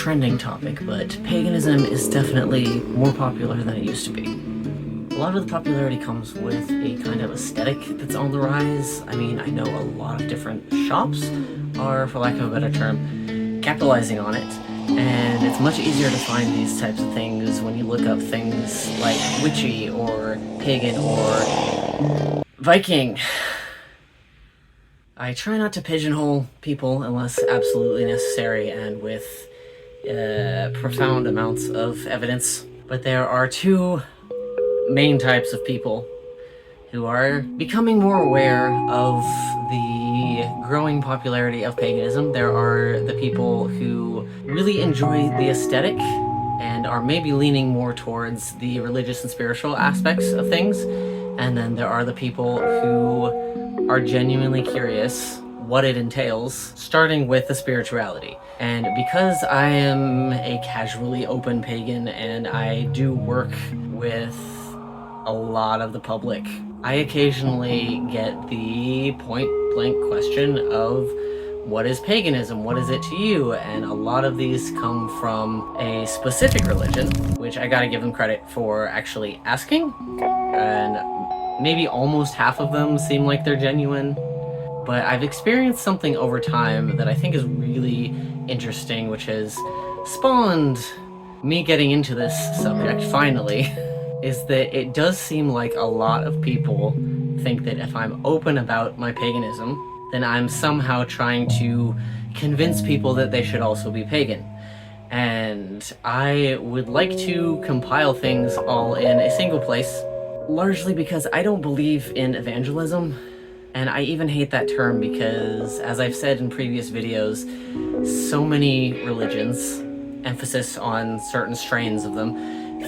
trending topic, but paganism is definitely more popular than it used to be. A lot of the popularity comes with a kind of aesthetic that's on the rise. I mean, I know a lot of different shops are, for lack of a better term, capitalizing on it, and it's much easier to find these types of things when you look up things like witchy or pagan or Viking. I try not to pigeonhole people unless absolutely necessary and with profound amounts of evidence, but there are two main types of people who are becoming more aware of the growing popularity of paganism. There are the people who really enjoy the aesthetic and are maybe leaning more towards the religious and spiritual aspects of things, and then there are the people who are genuinely curious what it entails, starting with the spirituality. And because I am a casually open pagan and I do work with a lot of the public, I occasionally get the point-blank question of, what is paganism? What is it to you? And a lot of these come from a specific religion, which I gotta give them credit for actually asking, and maybe almost half of them seem like they're genuine. But I've experienced something over time that I think is really interesting, which has spawned me getting into this subject finally, is that it does seem like a lot of people think that if I'm open about my paganism, then I'm somehow trying to convince people that they should also be pagan. And I would like to compile things all in a single place, largely because I don't believe in evangelism. And I even hate that term because, as I've said in previous videos, so many religions, emphasis on certain strains of them,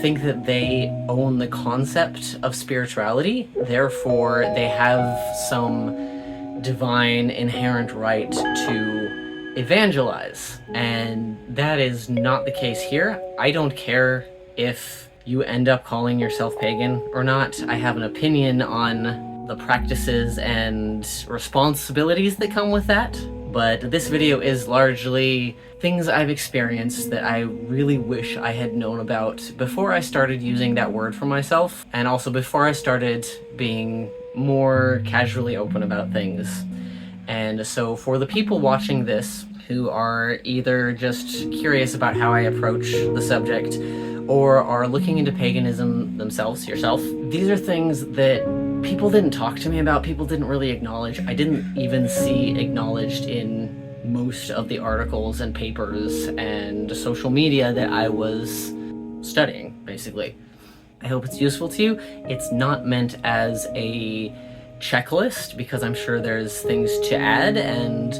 think that they own the concept of spirituality, therefore they have some divine inherent right to evangelize. And that is not the case here. I don't care if you end up calling yourself pagan or not. I have an opinion on the practices and responsibilities that come with that, but this video is largely things I've experienced that I really wish I had known about before I started using that word for myself, and also before I started being more casually open about things. And so for the people watching this who are either just curious about how I approach the subject or are looking into paganism themselves, yourself, these are things that people didn't talk to me about, people didn't really acknowledge. I didn't even see acknowledged in most of the articles and papers and social media that I was studying, basically. I hope it's useful to you. It's not meant as a checklist, because I'm sure there's things to add, and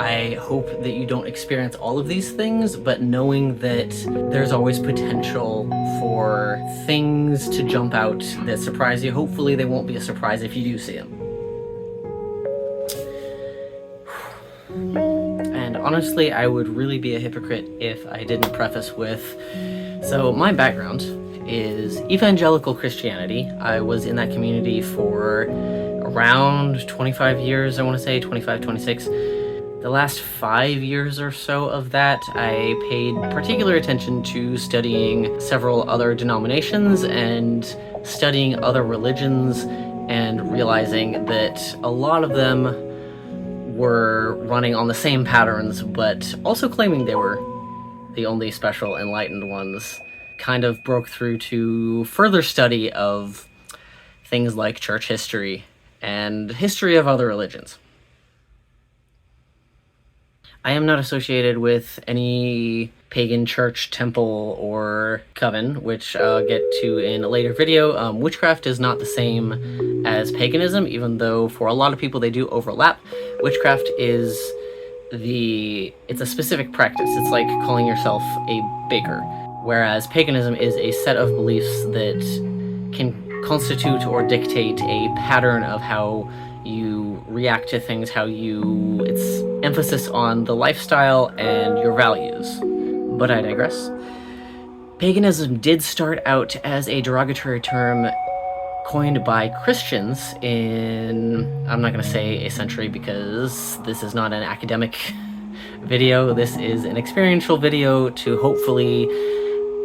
I hope that you don't experience all of these things, but knowing that there's always potential for things to jump out that surprise you. Hopefully they won't be a surprise if you do see them. And honestly, I would really be a hypocrite if I didn't preface with, so my background is evangelical Christianity. I was in that community for around 25 years, I want to say, 25, 26. The last 5 years or so of that, I paid particular attention to studying several other denominations and studying other religions, and realizing that a lot of them were running on the same patterns, but also claiming they were the only special enlightened ones. Kind of broke through to further study of things like church history and history of other religions. I am not associated with any pagan church, temple, or coven, which I'll get to in a later video. Witchcraft is not the same as paganism, even though for a lot of people they do overlap. Witchcraft is it's a specific practice. It's like calling yourself a baker, whereas paganism is a set of beliefs that can constitute or dictate a pattern of how you react to things, it's emphasis on the lifestyle and your values. But I digress. Paganism did start out as a derogatory term coined by Christians in, I'm not going to say a century because this is not an academic video. This is an experiential video to hopefully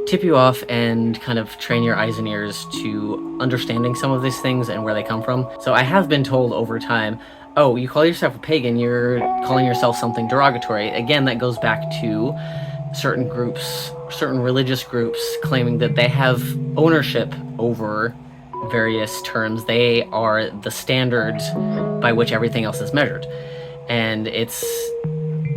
tip you off and kind of train your eyes and ears to understanding some of these things and where they come from. So I have been told over time, oh, you call yourself a pagan, you're calling yourself something derogatory. Again, that goes back to certain groups, certain religious groups claiming that they have ownership over various terms. They are the standard by which everything else is measured. And it's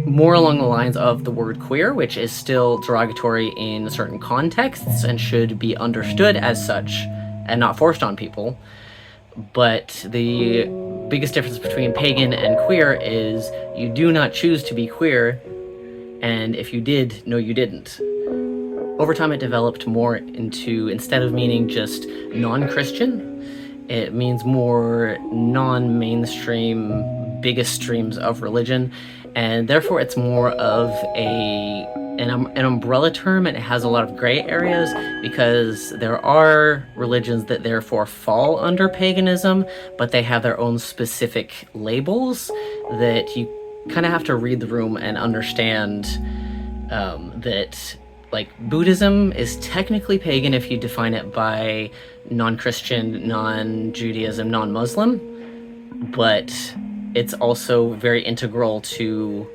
more along the lines of the word queer, which is still derogatory in certain contexts and should be understood as such and not forced on people. But the biggest difference between pagan and queer is you do not choose to be queer, and if you did, no, you didn't. Over time, it developed more into, instead of meaning just non-Christian, it means more non-mainstream, biggest streams of religion, and therefore it's more of an umbrella term, and it has a lot of gray areas because there are religions that therefore fall under paganism, but they have their own specific labels that you kind of have to read the room and understand that, like, Buddhism is technically pagan if you define it by non-Christian, non-Judaism, non-Muslim, but it's also very integral to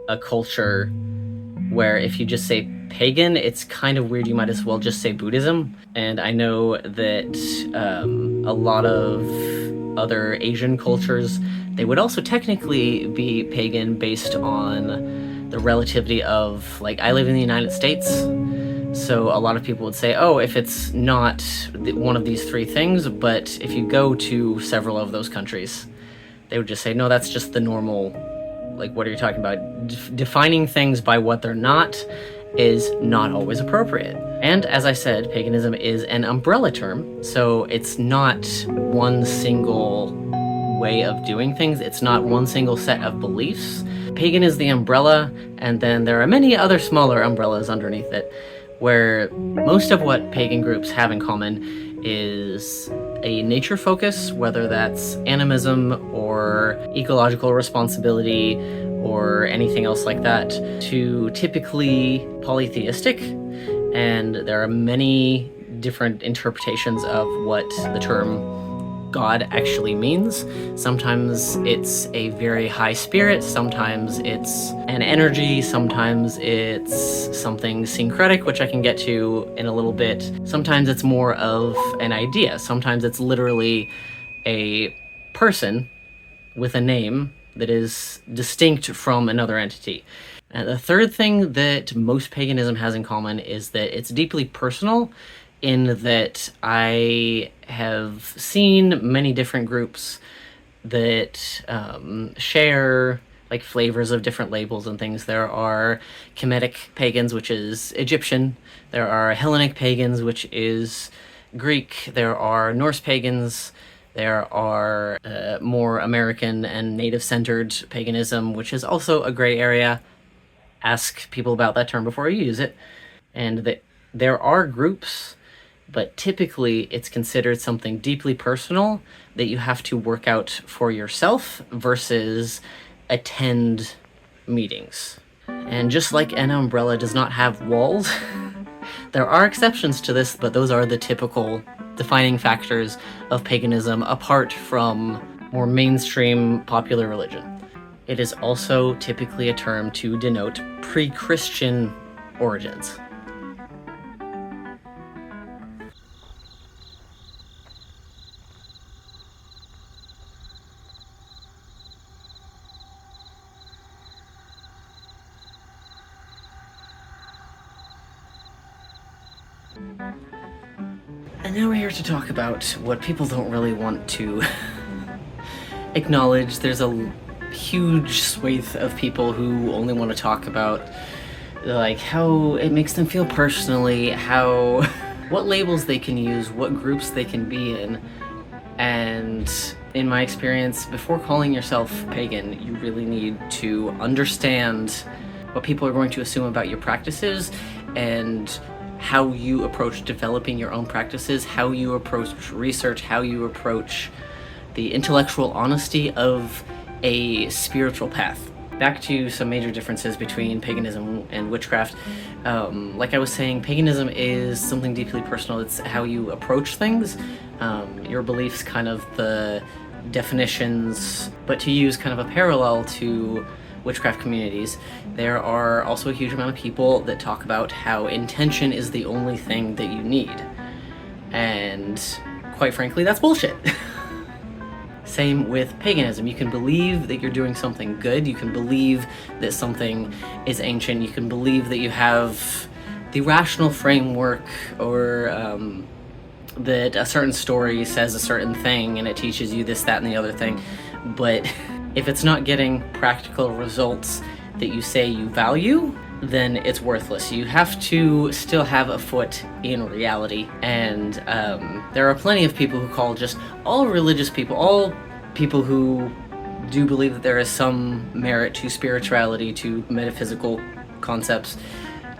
a culture where if you just say pagan, it's kind of weird. You might as well just say Buddhism. And I know that a lot of other Asian cultures, they would also technically be pagan based on the relativity of, like, I live in the United States, so a lot of people would say, oh, if it's not one of these three things, but if you go to several of those countries, they would just say, no, that's just the normal, like, what are you talking about? Defining things by what they're not is not always appropriate. And as I said, paganism is an umbrella term, so it's not one single way of doing things. It's not one single set of beliefs. Pagan is the umbrella, and then there are many other smaller umbrellas underneath it, where most of what pagan groups have in common is a nature focus, whether that's animism or ecological responsibility or anything else like that, to typically polytheistic. And there are many different interpretations of what the term God actually means. Sometimes it's a very high spirit, sometimes it's an energy, sometimes it's something syncretic, which I can get to in a little bit. Sometimes it's more of an idea. Sometimes it's literally a person with a name that is distinct from another entity. And the third thing that most paganism has in common is that it's deeply personal, in that I have seen many different groups that share, like, flavors of different labels and things. There are Kemetic pagans, which is Egyptian. There are Hellenic pagans, which is Greek. There are Norse pagans. There are more American and native-centered paganism, which is also a gray area. Ask people about that term before you use it. And there are groups, but typically it's considered something deeply personal that you have to work out for yourself versus attend meetings. And just like an umbrella does not have walls, there are exceptions to this, but those are the typical defining factors of paganism apart from more mainstream popular religion. It is also typically a term to denote pre-Christian origins. And now we're here to talk about what people don't really want to acknowledge. There's a huge swathe of people who only want to talk about, like, how it makes them feel personally, what labels they can use, what groups they can be in. And in my experience, before calling yourself pagan, you really need to understand what people are going to assume about your practices and how you approach developing your own practices, how you approach research, how you approach the intellectual honesty of a spiritual path. back to some major differences between paganism and witchcraft. Like I was saying, paganism is something deeply personal. It's how you approach things. Your beliefs, kind of the definitions, but to use kind of a parallel to witchcraft communities, there are also a huge amount of people that talk about how intention is the only thing that you need. And quite frankly, that's bullshit. Same with paganism. You can believe that you're doing something good, you can believe that something is ancient, you can believe that you have the rational framework, or that a certain story says a certain thing and it teaches you this, that, and the other thing. But if it's not getting practical results that you say you value, then it's worthless. You have to still have a foot in reality. And there are plenty of people who call just all religious people, all people who do believe that there is some merit to spirituality, to metaphysical concepts,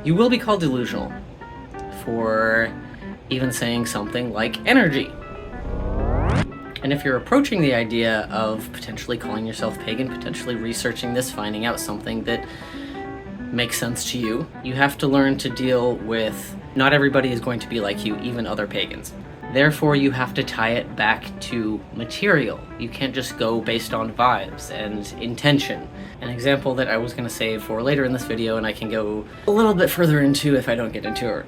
you will be called delusional for even saying something like energy. And if you're approaching the idea of potentially calling yourself pagan, potentially researching this, finding out something that makes sense to you, you have to learn to deal with not everybody is going to be like you, even other pagans. Therefore, you have to tie it back to material. You can't just go based on vibes and intention. An example that I was going to save for later in this video, and I can go a little bit further into if I don't get into it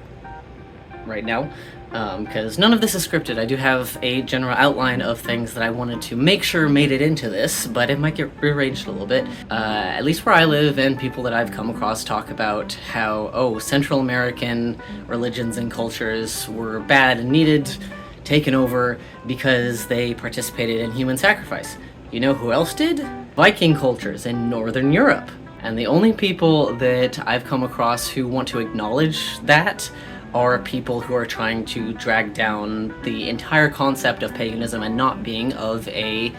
right now, because none of this is scripted. I do have a general outline of things that I wanted to make sure made it into this, but it might get rearranged a little bit. At least where I live, and people that I've come across talk about how, Central American religions and cultures were bad and needed taken over because they participated in human sacrifice. You know who else did? Viking cultures in Northern Europe. And the only people that I've come across who want to acknowledge that are people who are trying to drag down the entire concept of paganism and not being of a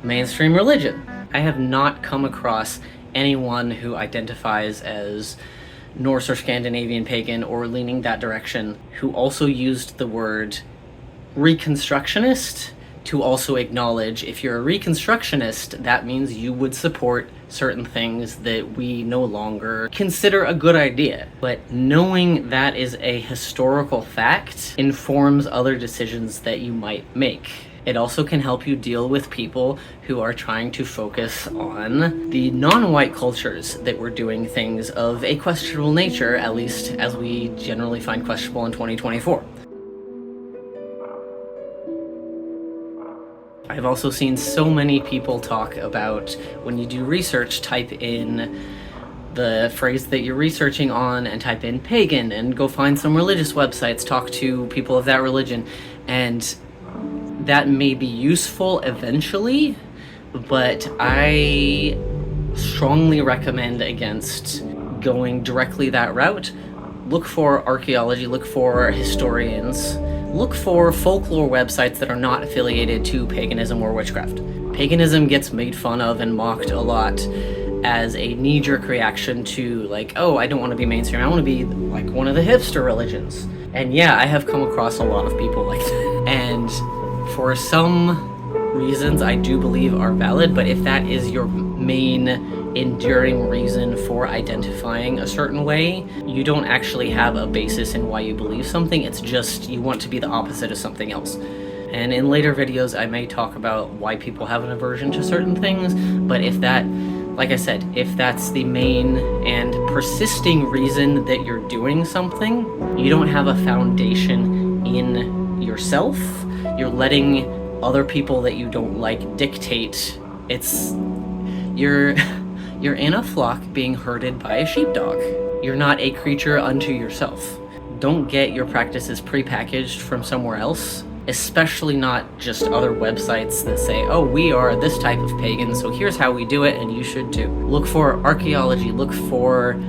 mainstream religion. I have not come across anyone who identifies as Norse or Scandinavian pagan or leaning that direction who also used the word Reconstructionist to also acknowledge if you're a Reconstructionist, that means you would support certain things that we no longer consider a good idea. But knowing that is a historical fact informs other decisions that you might make. It also can help you deal with people who are trying to focus on the non-white cultures that were doing things of a questionable nature, at least as we generally find questionable in 2024. I've also seen so many people talk about, when you do research, type in the phrase that you're researching on and type in pagan and go find some religious websites, talk to people of that religion, and that may be useful eventually, but I strongly recommend against going directly that route. Look for archaeology, look for historians, look for folklore websites that are not affiliated to paganism or witchcraft. Paganism gets made fun of and mocked a lot as a knee-jerk reaction to, like, oh, I don't want to be mainstream, I want to be like one of the hipster religions. And yeah, I have come across a lot of people like that. And for some reasons I do believe are valid, but if that is your main enduring reason for identifying a certain way, you don't actually have a basis in why you believe something. It's just you want to be the opposite of something else. And in later videos I may talk about why people have an aversion to certain things, but if that, like I said, if that's the main and persisting reason that you're doing something, you don't have a foundation in yourself. You're letting other people that you don't like dictate. You're in a flock being herded by a sheepdog. You're not a creature unto yourself. Don't get your practices prepackaged from somewhere else, especially not just other websites that say, oh, we are this type of pagan, so here's how we do it, and you should too. Look for archaeology, look for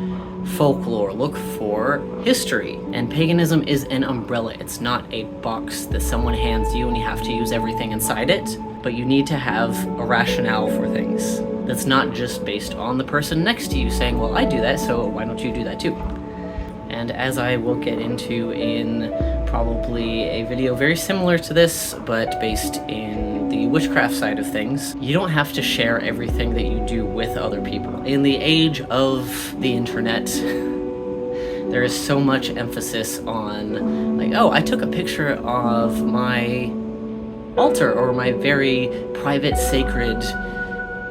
folklore, look for history. And paganism is an umbrella. It's not a box that someone hands you and you have to use everything inside it, but you need to have a rationale for things that's not just based on the person next to you saying, well, I do that, so why don't you do that too? And as I will get into in probably a video very similar to this, but based in the witchcraft side of things. You don't have to share everything that you do with other people. In the age of the internet, there is so much emphasis on, like, oh, I took a picture of my altar or my very private, sacred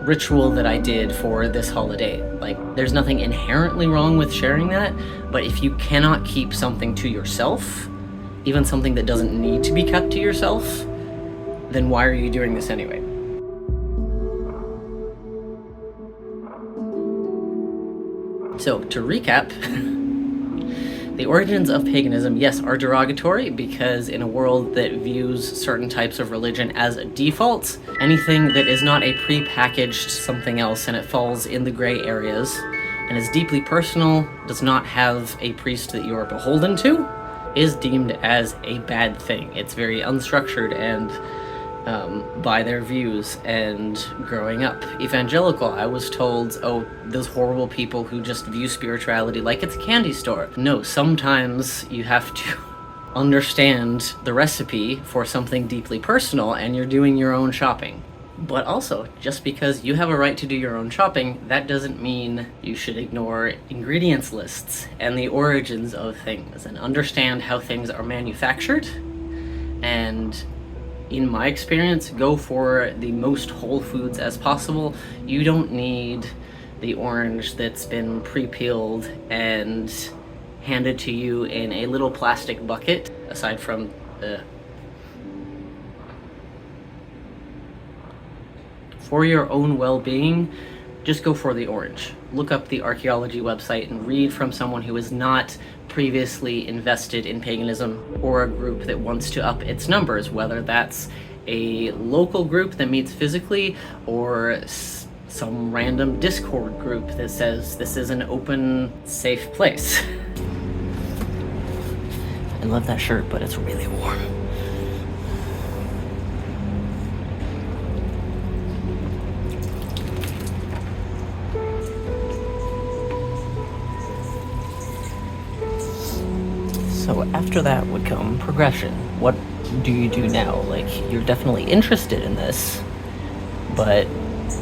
ritual that I did for this holiday. Like, there's nothing inherently wrong with sharing that, but if you cannot keep something to yourself, even something that doesn't need to be kept to yourself, then why are you doing this anyway? So, to recap, the origins of paganism, yes, are derogatory because in a world that views certain types of religion as a default, anything that is not a pre-packaged something else and it falls in the gray areas and is deeply personal, does not have a priest that you are beholden to, is deemed as a bad thing. It's very unstructured and by their views. And growing up evangelical, I was told, oh, those horrible people who just view spirituality like it's a candy store. No, sometimes you have to understand the recipe for something deeply personal and you're doing your own shopping. But also, just because you have a right to do your own shopping, that doesn't mean you should ignore ingredients lists and the origins of things and understand how things are manufactured. And in my experience, go for the most whole foods as possible. You don't need the orange that's been pre-peeled and handed to you in a little plastic bucket, aside from the... For your own well-being, just go for the orange. Look up the archaeology website and read from someone who is not previously invested in paganism or a group that wants to up its numbers, whether that's a local group that meets physically or some random Discord group that says this is an open, safe place. I love that shirt, but it's really warm. So after that would come progression. What do you do now? Like, you're definitely interested in this, but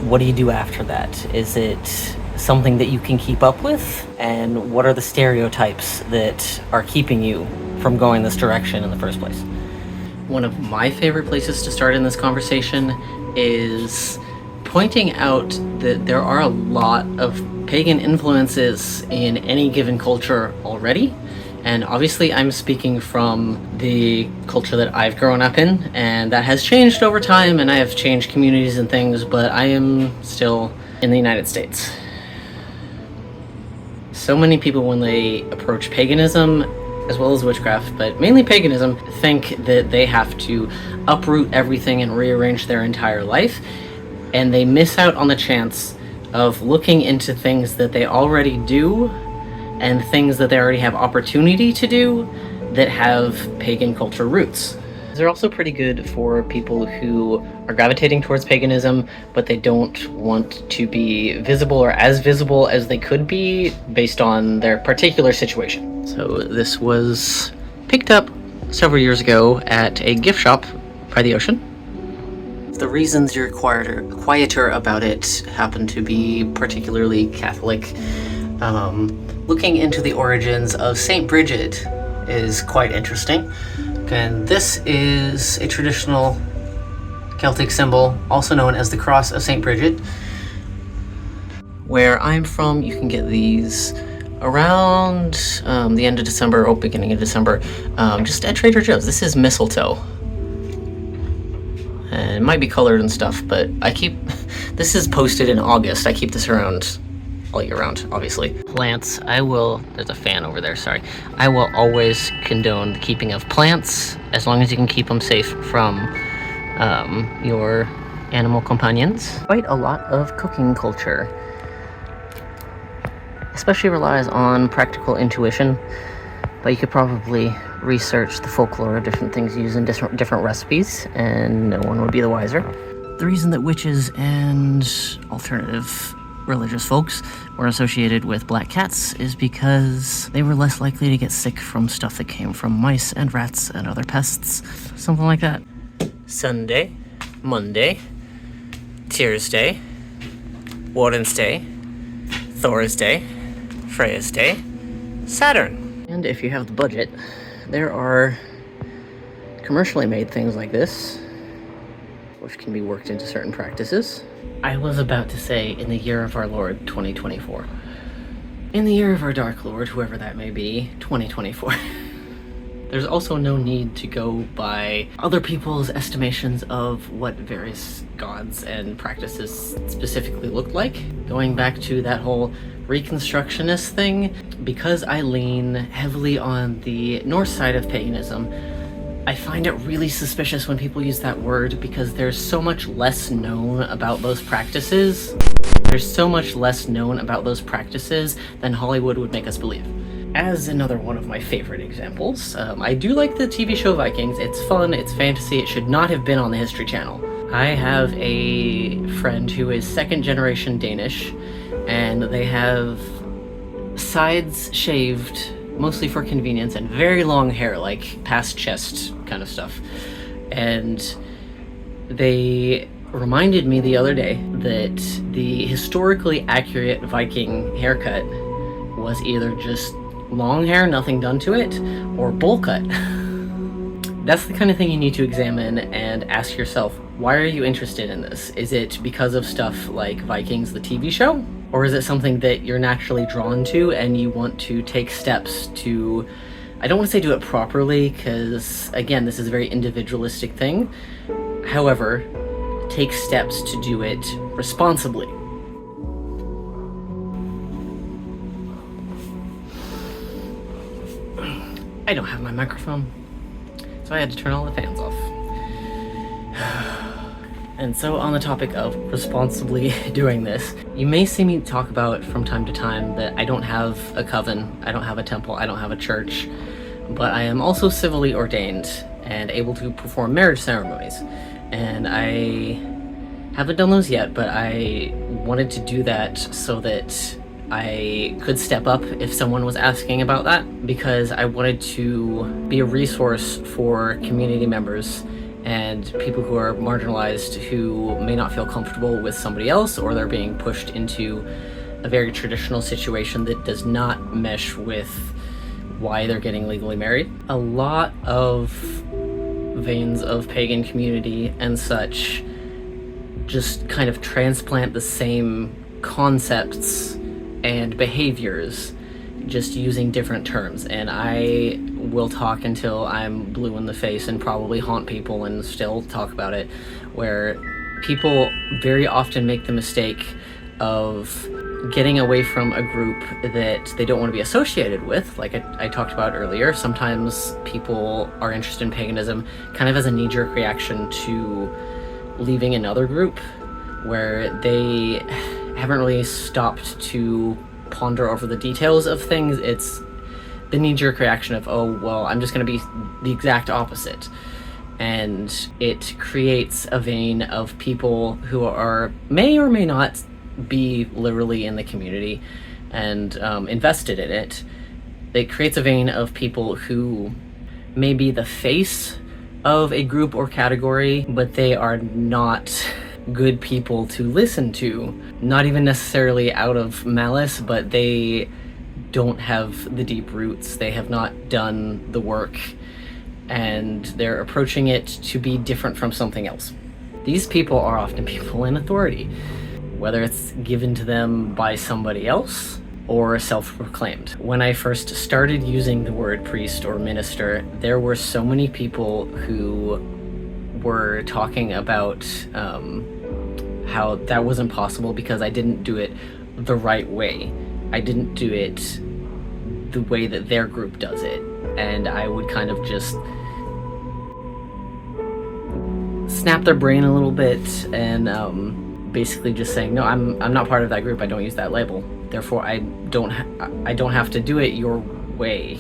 what do you do after that? Is it something that you can keep up with? And what are the stereotypes that are keeping you from going this direction in the first place? One of my favorite places to start in this conversation is pointing out that there are a lot of pagan influences in any given culture already. And obviously I'm speaking from the culture that I've grown up in, and that has changed over time, and I have changed communities and things, but I am still in the United States. So many people, when they approach paganism, as well as witchcraft, but mainly paganism, think that they have to uproot everything and rearrange their entire life, and they miss out on the chance of looking into things that they already do and things that they already have opportunity to do that have pagan culture roots. They're also pretty good for people who are gravitating towards paganism, but they don't want to be visible or as visible as they could be based on their particular situation. So this was picked up several years ago at a gift shop by the ocean. The reasons you're quieter about it happen to be particularly Catholic. Looking into the origins of Saint Bridget is quite interesting. And this is a traditional Celtic symbol, also known as the Cross of Saint Bridget. Where I'm from, you can get these around the end of December or beginning of December, just at Trader Joe's. This is mistletoe. And it might be colored and stuff, but this is posted in August. I keep this around all year round, obviously. Plants, there's a fan over there, sorry. I will always condone the keeping of plants, as long as you can keep them safe from your animal companions. Quite a lot of cooking culture, especially relies on practical intuition, but you could probably research the folklore of different things used in different recipes, and no one would be the wiser. The reason that witches and alternative religious folks were associated with black cats is because they were less likely to get sick from stuff that came from mice and rats and other pests. Something like that. Sunday, Monday, Tuesday, Wednesday, Thursday, Friday, Saturn. And if you have the budget, there are commercially made things like this, which can be worked into certain practices. I was about to say, in the year of our Lord, 2024. In the year of our Dark Lord, whoever that may be, 2024. There's also no need to go by other people's estimations of what various gods and practices specifically look like. Going back to that whole Reconstructionist thing, because I lean heavily on the north side of paganism, I find it really suspicious when people use that word because there's so much less known about those practices. There's so much less known about those practices than Hollywood would make us believe. As another one of my favorite examples, I do like the TV show Vikings. It's fun, it's fantasy, it should not have been on the History Channel. I have a friend who is second generation Danish, and they have sides shaved mostly for convenience, and very long hair, like past chest kind of stuff. And they reminded me the other day that the historically accurate Viking haircut was either just long hair, nothing done to it, or bowl cut. That's the kind of thing you need to examine and ask yourself, why are you interested in this? Is it because of stuff like Vikings, the TV show? Or is it something that you're naturally drawn to and you want to take steps to, I don't want to say do it properly, because again, this is a very individualistic thing. However, take steps to do it responsibly. I don't have my microphone, so I had to turn all the fans off. And so on the topic of responsibly doing this, you may see me talk about from time to time that I don't have a coven, I don't have a temple, I don't have a church, but I am also civilly ordained and able to perform marriage ceremonies. And I haven't done those yet, but I wanted to do that so that I could step up if someone was asking about that, because I wanted to be a resource for community members and people who are marginalized who may not feel comfortable with somebody else, or they're being pushed into a very traditional situation that does not mesh with why they're getting legally married. A lot of veins of pagan community and such just kind of transplant the same concepts and behaviors, just using different terms. And I will talk until I'm blue in the face and probably haunt people and still talk about it, where people very often make the mistake of getting away from a group that they don't want to be associated with. Like I talked about earlier, sometimes people are interested in paganism kind of as a knee-jerk reaction to leaving another group where they haven't really stopped to ponder over the details of things. It's the knee-jerk reaction of, oh, well, I'm just going to be the exact opposite. And it creates a vein of people who are may or may not be literally in the community and invested in it. It creates a vein of people who may be the face of a group or category, but they are not good people to listen to. Not even necessarily out of malice, but they don't have the deep roots. They have not done the work, and they're approaching it to be different from something else. These people are often people in authority, whether it's given to them by somebody else or self-proclaimed. When I first started using the word priest or minister, there were so many people who were talking about how that wasn't possible because I didn't do it the right way. I didn't do it the way that their group does it. And I would kind of just snap their brain a little bit and basically just saying, no, I'm not part of that group, I don't use that label. Therefore, I don't have to do it your way.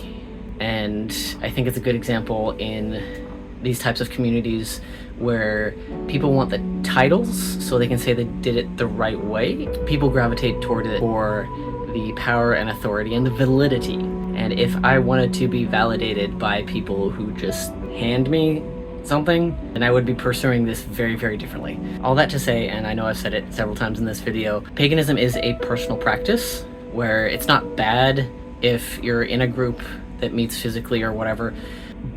And I think it's a good example in these types of communities where people want the titles so they can say they did it the right way. People gravitate toward it for the power and authority and the validity. And if I wanted to be validated by people who just hand me something, then I would be pursuing this very, very differently. All that to say, and I know I've said it several times in this video, paganism is a personal practice where it's not bad if you're in a group that meets physically or whatever,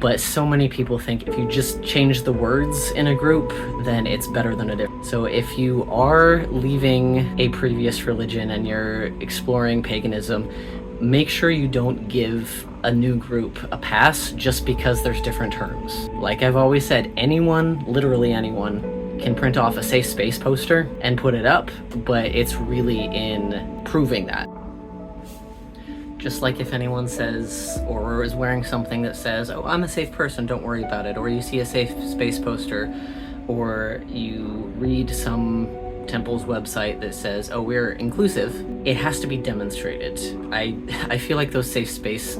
but so many people think if you just change the words in a group, then it's better than a different. So if you are leaving a previous religion and you're exploring paganism, make sure you don't give a new group a pass just because there's different terms. Like I've always said, anyone, literally anyone, can print off a safe space poster and put it up, but it's really in proving that. Just like if anyone says, or is wearing something that says, oh, I'm a safe person, don't worry about it, or you see a safe space poster, or you read some temple's website that says, oh, we're inclusive, it has to be demonstrated. I feel like those safe space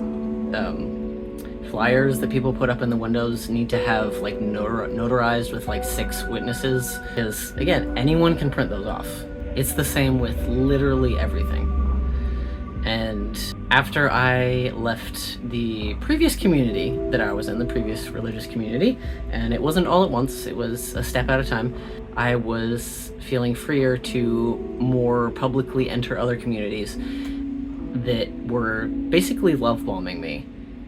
flyers that people put up in the windows need to have like notarized with like 6 witnesses, because again, anyone can print those off. It's the same with literally everything. And after I left the previous community that I was in, the previous religious community, and it wasn't all at once, it was a step at a time, I was feeling freer to more publicly enter other communities that were basically love bombing me,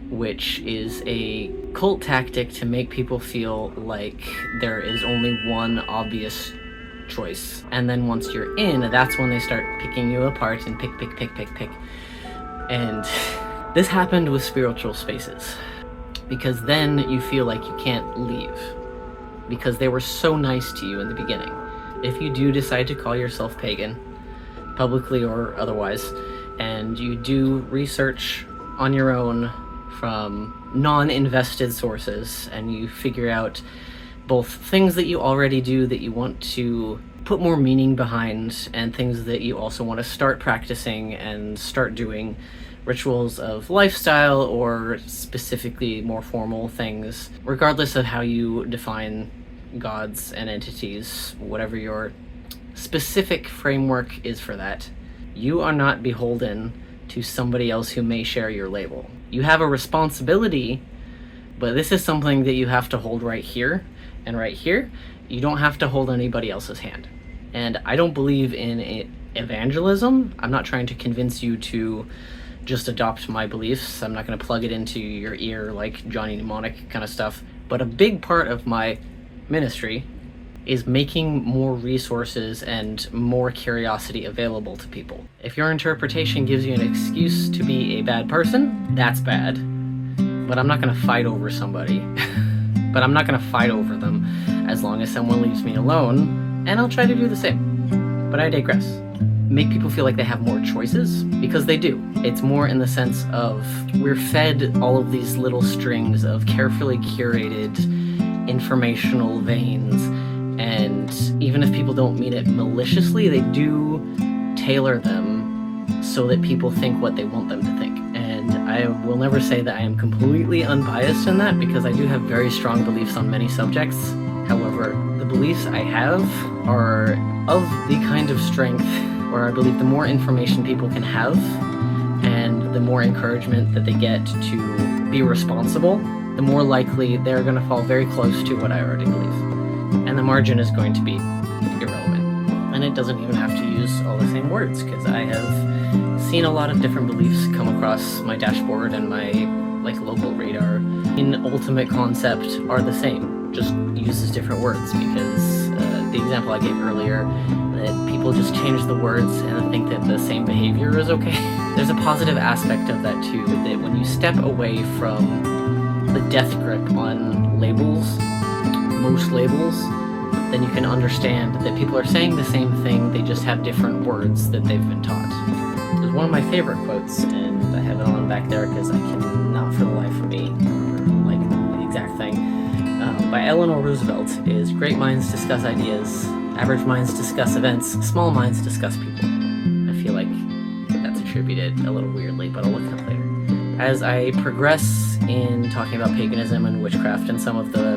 which is a cult tactic to make people feel like there is only one obvious choice. And then once you're in, that's when they start picking you apart and pick. And this happened with spiritual spaces, because then you feel like you can't leave because they were so nice to you in the beginning. If you do decide to call yourself pagan, publicly or otherwise, and you do research on your own from non-invested sources, and you figure out both things that you already do that you want to put more meaning behind, and things that you also want to start practicing and start doing, rituals of lifestyle or specifically more formal things, regardless of how you define gods and entities, whatever your specific framework is for that, you are not beholden to somebody else who may share your label. You have a responsibility, but this is something that you have to hold right here and right here. You don't have to hold anybody else's hand. And I don't believe in evangelism. I'm not trying to convince you to just adopt my beliefs. I'm not going to plug it into your ear like Johnny Mnemonic kind of stuff. But a big part of my ministry is making more resources and more curiosity available to people. If your interpretation gives you an excuse to be a bad person, that's bad. But I'm not going to fight over somebody. But I'm not going to fight over them as long as someone leaves me alone, and I'll try to do the same. But I digress. Make people feel like they have more choices, because they do. It's more in the sense of we're fed all of these little strings of carefully curated informational veins, and even if people don't mean it maliciously, they do tailor them so that people think what they want them to think. And I will never say that I am completely unbiased in that, because I do have very strong beliefs on many subjects. However, the beliefs I have are of the kind of strength where I believe the more information people can have and the more encouragement that they get to be responsible, the more likely they're going to fall very close to what I already believe. And the margin is going to be irrelevant. And it doesn't even have to use all the same words, because I have seen a lot of different beliefs come across my dashboard and my local radar. In ultimate concept are the same, just uses different words, because the example I gave earlier, that people just change the words and think that the same behavior is okay. There's a positive aspect of that too, that when you step away from the death grip on labels, most labels, then you can understand that people are saying the same thing, they just have different words that they've been taught. There's one of my favorite quotes, and I have it on back there because I cannot for the life of me remember the exact thing, by Eleanor Roosevelt, is great minds discuss ideas, average minds discuss events, small minds discuss people. I feel like that's attributed a little weirdly, but I'll look it up later. As I progress in talking about paganism and witchcraft and some of the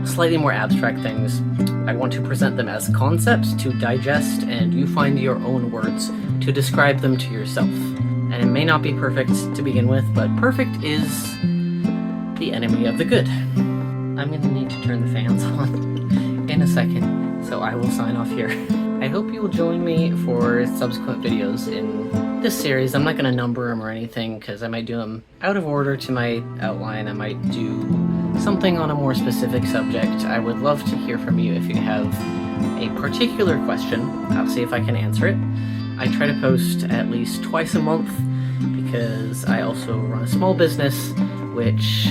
slightly more abstract things, I want to present them as concepts to digest, and you find your own words to describe them to yourself. And it may not be perfect to begin with, but perfect is the enemy of the good. I'm gonna need to turn the fans on in a second, so I will sign off here. I hope you will join me for subsequent videos in this series. I'm not gonna number them or anything, because I might do them out of order to my outline. I might do something on a more specific subject. I would love to hear from you if you have a particular question. I'll see if I can answer it. I try to post at least twice a month because I also run a small business, which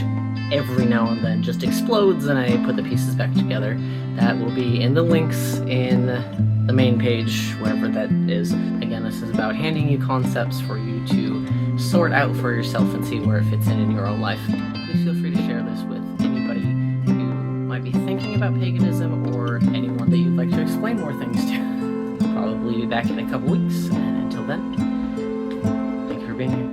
every now and then just explodes and I put the pieces back together. That will be in the links in the main page, wherever that is. Again, this is about handing you concepts for you to sort out for yourself and see where it fits in your own life. Please feel free to share this with anybody who might be thinking about paganism or anyone that you'd like to explain more things to. Probably be back in a couple weeks, and until then, thank you for being here.